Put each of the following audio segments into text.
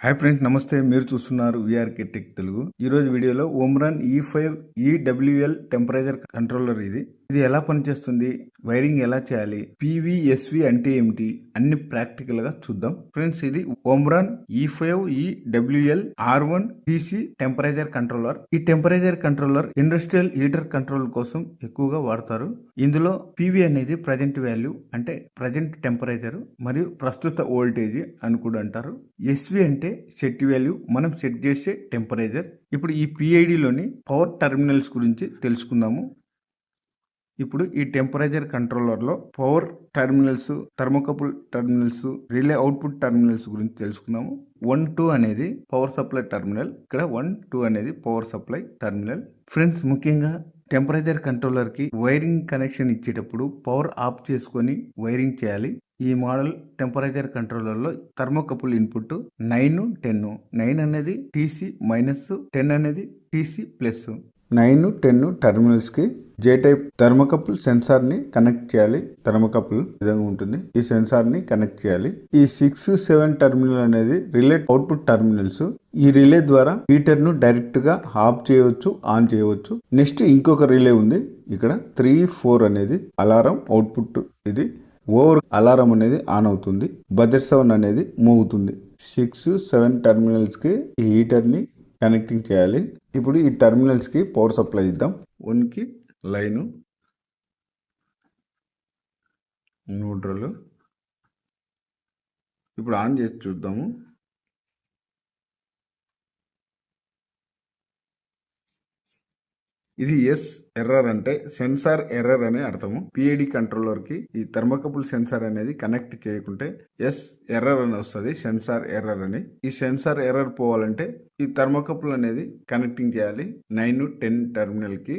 Hi friends, నమస్తే. మీరు చూస్తున్నారు వీఆర్కే టెక్ తెలుగు. ఈరోజు వీడియోలో Omron E5 EWL temperature controller ఇది ఎలా పనిచేస్తుంది, వైరింగ్ ఎలా చేయాలి, PVSV అంటే ఏమిటి, అన్ని ప్రాక్టికల్ గా చూద్దాం. ఫ్రెండ్స్, ఇది Omron E5 EWL R1 DC temperature controller. ఈ temperature controller industrial heater control కోసం ఎక్కువగా వాడతారు. ఇందులో PV అనేది ప్రజెంట్ వాల్యూ అంటే ప్రజెంట్ టెంపరేచర్ మరియు ప్రస్తుత వోల్టేజ్ అని కూడా అంటారు. SV అంటే సెట్ వాల్యూ, మనం సెట్ చేసే టెంపరేచర్. ఇప్పుడు ఈ PIDలోని పవర్ టెర్మినల్స్ గురించి తెలుసుకుందాము. ఇప్పుడు ఈ టెంపరేచర్ కంట్రోలర్లో power terminals, thermocouple terminals, relay output terminals గురించి తెలుసుకుందాము. 1, 2 అనేది పవర్ సప్లై టెర్మినల్, ఇక్కడ 1, 2 అనేది పవర్ సప్లై టెర్మినల్. ఫ్రెండ్స్, ముఖ్యంగా టెంపరేచర్ కంట్రోలర్ కి వైరింగ్ కనెక్షన్ ఇచ్చేటప్పుడు పవర్ ఆఫ్ చేసుకొని వైరింగ్ చేయాలి. ఈ మోడల్ టెంపరేచర్ కంట్రోలర్ లో థర్మోకపుల్ ఇన్పుట్ 9, 10. 9 అనేది TC మైనస్, 10 అనేది TC ప్లస్. 9, 10 టెర్మినల్స్ కి J టైప్ థర్మోకపుల్ సెన్సార్ ని కనెక్ట్ చేయాలి. థర్మోకపుల్ విధంగా ఉంటుంది. ఈ సెన్సార్ ని కనెక్ట్ చేయాలి. ఈ 6, 7 టెర్మినల్ అనేది రిలే అవుట్పుట్ టెర్మినల్స్. ఈ రిలే ద్వారా హీటర్ ను డైరెక్ట్ గా ఆఫ్ చేయవచ్చు, ఆన్ చేయవచ్చు. నెక్స్ట్ ఇంకొక రిలే ఉంది. ఇక్కడ 3, 4 అనేది అలారం అవుట్పుట్. ఇది ఓవర్ అలారం అనేది ఆన్ అవుతుంది. బజర్ సౌండ్ అనేది మోగుతుంది. 6, 7 టెర్మినల్స్ కి ఈ హీటర్ ని కనెక్టింగ్ చేయాలి. ఇప్పుడు ఈ టెర్మినల్స్ కి పవర్ సప్లై ఇద్దాం. 1 కి లైను, న్యూట్రల్. ఇప్పుడు ఆన్ చేసి చూద్దాము. ఇది ఎర్రర్ అంటే సెన్సార్ ఎర్రర్ అనే అర్థము. PID కంట్రోలర్ కి ఈ థర్మోకపుల్ సెన్సార్ అనేది కనెక్ట్ చేయకుంటే ఎర్రర్ అని వస్తుంది, సెన్సార్ ఎర్రర్ అని. ఈ సెన్సార్ ఎర్రర్ పోవాలంటే ఈ థర్మోకపుల్ అనేది కనెక్టింగ్ చేయాలి 9, 10 టెర్మినల్ కి.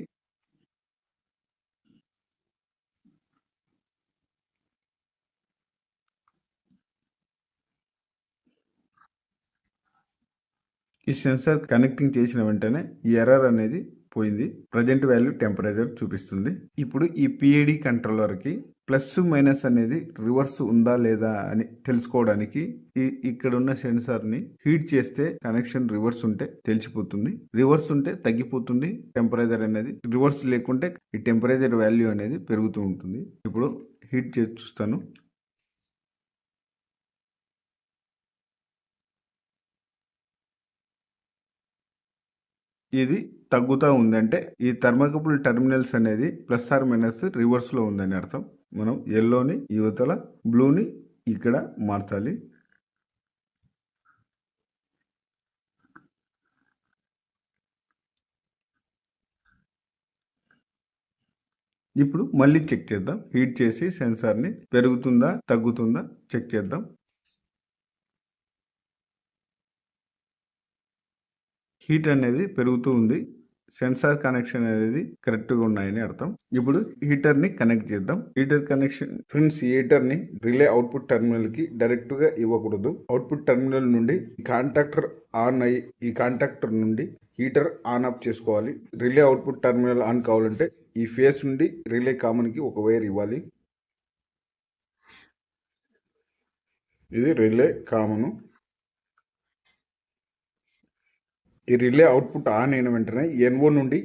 ఈ సెన్సార్ కనెక్టింగ్ చేసిన వెంటనే ఈ ఎర్రర్ అనేది పోయింది. ప్రజెంట్ వాల్యూ టెంపరేచర్ చూపిస్తుంది. ఇప్పుడు ఈ PID కంట్రోలర్ కి ప్లస్ మైనస్ అనేది రివర్స్ ఉందా లేదా అని తెలుసుకోవడానికి ఇక్కడ ఉన్న సెన్సార్ ని హీట్ చేస్తే కనెక్షన్ రివర్స్ ఉంటే తెలిసిపోతుంది. రివర్స్ ఉంటే తగ్గిపోతుంది టెంపరేచర్ అనేది. రివర్స్ లేకుంటే ఈ టెంపరేచర్ వాల్యూ అనేది పెరుగుతూ ఉంటుంది. ఇప్పుడు హీట్ చేసి చూస్తాను. ఇది తగ్గుతూ ఉందంటే ఈ థర్మోకపుల్ టెర్మినల్స్ అనేది ప్లస్ ఆర్ మైనస్ రివర్స్ లో ఉందని అర్థం. మనం ఎల్లోని యువతల, బ్లూని ఇక్కడ మార్చాలి. ఇప్పుడు మళ్ళీ చెక్ చేద్దాం. హీట్ చేసి సెన్సార్ ని పెరుగుతుందా తగ్గుతుందా చెక్ చేద్దాం. హీట్ అనేది పెరుగుతూ ఉంది. సెన్సార్ కనెక్షన్ అనేది కరెక్ట్ గా ఉన్నాయని అర్థం. ఇప్పుడు హీటర్ ని కనెక్ట్ చేద్దాం. హీటర్ కనెక్షన్ ఫ్రెండ్స్, హీటర్ ని రిలే అవుట్పుట్ టెర్మినల్ కి డైరెక్ట్ గా ఇవ్వకూడదు. అవుట్పుట్ టెర్మినల్ నుండి కాంటాక్టర్ ఆన్ అయ్యి ఈ కాంటాక్టర్ నుండి హీటర్ ఆన్ ఆఫ్ చేసుకోవాలి. రిలే అవుట్పుట్ టెర్మినల్ ఆన్ కావాలంటే ఈ ఫేస్ నుండి రిలే కామన్ కి ఒక వైర్ ఇవ్వాలి. ఇది రిలే కామన్. ఈ రిలే అవుట్పుట్ ఆన్ అయిన వెంటనే NO నుండి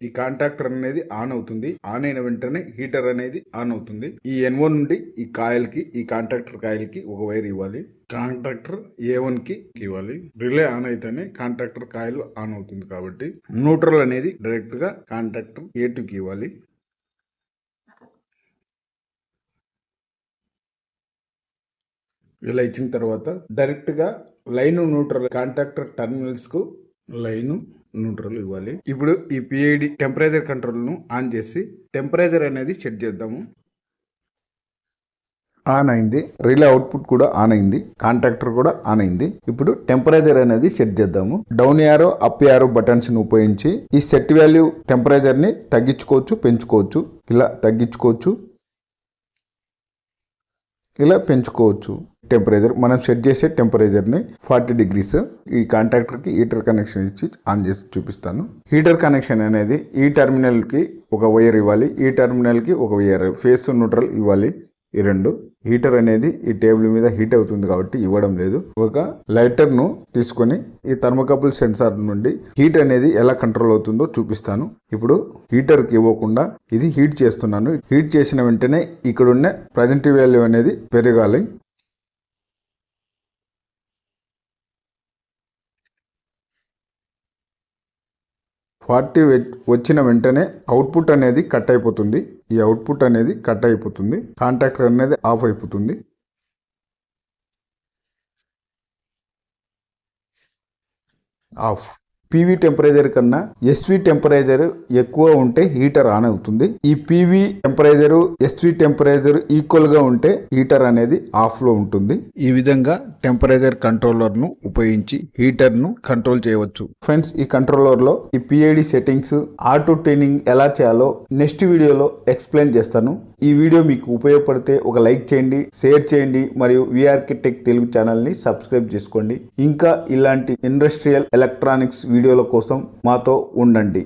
ఈ కాంటాక్టర్ అనేది ఆన్ అవుతుంది. ఆన్ అయిన వెంటనే హీటర్ అనేది ఆన్ అవుతుంది. ఈ NO నుండి ఈ కాయిల్ కి, ఈ కాంటాక్టర్ కాయిల్ కి ఒక వైర్ ఇవ్వాలి. కాంటాక్టర్ A1 కి ఇవ్వాలి. రిలే ఆన్ అయితేనే కాంటాక్టర్ కాయిల్ ఆన్ అవుతుంది కాబట్టి న్యూట్రల్ అనేది డైరెక్ట్ గా కాంటాక్టర్ A2 కి ఇవ్వాలి. ఇలా ఇచ్చిన తర్వాత డైరెక్ట్ గా లైన్ న్యూట్రల్ కాంటాక్టర్ టెర్మినల్స్ కు లైన్ న్యూట్రల్ ఇవ్వాలి. ఇప్పుడు ఈ PID టెంపరేచర్ కంట్రోల్ ను ఆన్ చేసి టెంపరేచర్ అనేది సెట్ చేద్దాము. ఆన్ అయింది. రిలే అవుట్పుట్ కూడా ఆన్ అయింది. కాంటాక్టర్ కూడా ఆన్ అయింది. ఇప్పుడు టెంపరేచర్ అనేది సెట్ చేద్దాము. Down arrow, up arrow buttons ని ఉపయోగించి ఈ సెట్ వాల్యూ టెంపరేచర్ ని తగ్గించుకోవచ్చు, పెంచుకోవచ్చు. ఇలా తగ్గించుకోవచ్చు, ఇలా పెంచుకోవచ్చు. టెంపరేచర్ మనం సెట్ చేసే టెంపరేచర్ ని 40 degrees. ఈ కాంటాక్టర్ కి హీటర్ కనెక్షన్ ఇచ్చి ఆన్ చేసి చూపిస్తాను. హీటర్ కనెక్షన్ అనేది ఈ టెర్మినల్ కి ఒక వైర్ ఇవ్వాలి, ఈ టెర్మినల్ కి ఒక వైర్, ఫేస్ న్యూట్రల్ ఇవ్వాలి. ఈ రెండు. హీటర్ అనేది ఈ టేబుల్ మీద హీట్ అవుతుంది కాబట్టి ఇవ్వడం లేదు. ఒక లైటర్ ను తీసుకొని ఈ థర్మోకపుల్ సెన్సార్ నుండి హీట్ అనేది ఎలా కంట్రోల్ అవుతుందో చూపిస్తాను. ఇప్పుడు హీటర్ కి ఇవ్వకుండా ఇది హీట్ చేస్తున్నాను. హీట్ చేసిన వెంటనే ఇక్కడ ఉన్న ప్రజెంట్ వాల్యూ అనేది పెరగాలి. ఫార్టీ వచ్చిన వెంటనే అవుట్పుట్ అనేది కట్ అయిపోతుంది. ఈ అవుట్పుట్ అనేది కట్ అయిపోతుంది. కాంటాక్టర్ అనేది ఆఫ్ అయిపోతుంది. ఆఫ్. పీవీ టెంపరేచర్ కన్నా ఎస్వి టెంపరేచర్ ఎక్కువ ఉంటే హీటర్ ఆన్ అవుతుంది. ఈ PV temperature SV temperature equal గా ఉంటే హీటర్ అనేది ఆఫ్ లో ఉంటుంది. ఈ విధంగా టెంపరేచర్ కంట్రోలర్ ను ఉపయోగించి హీటర్ ను కంట్రోల్ చేయవచ్చు. ఫ్రెండ్స్, ఈ కంట్రోలర్ లో ఈ పిఐడి సెట్టింగ్స్, ఆటో ట్యూనింగ్ ఎలా చేయాలో నెక్స్ట్ వీడియోలో ఎక్స్ప్లెయిన్ చేస్తాను. ఈ వీడియో మీకు ఉపయోగపడితే ఒక లైక్ చేయండి, షేర్ చేయండి మరియు వీఆర్కే టెక్ తెలుగు ఛానల్ ని సబ్స్క్రైబ్ చేసుకోండి. ఇంకా ఇలాంటి ఇండస్ట్రియల్ ఎలక్ట్రానిక్స్ వీడియోల కోసం మాతో ఉండండి.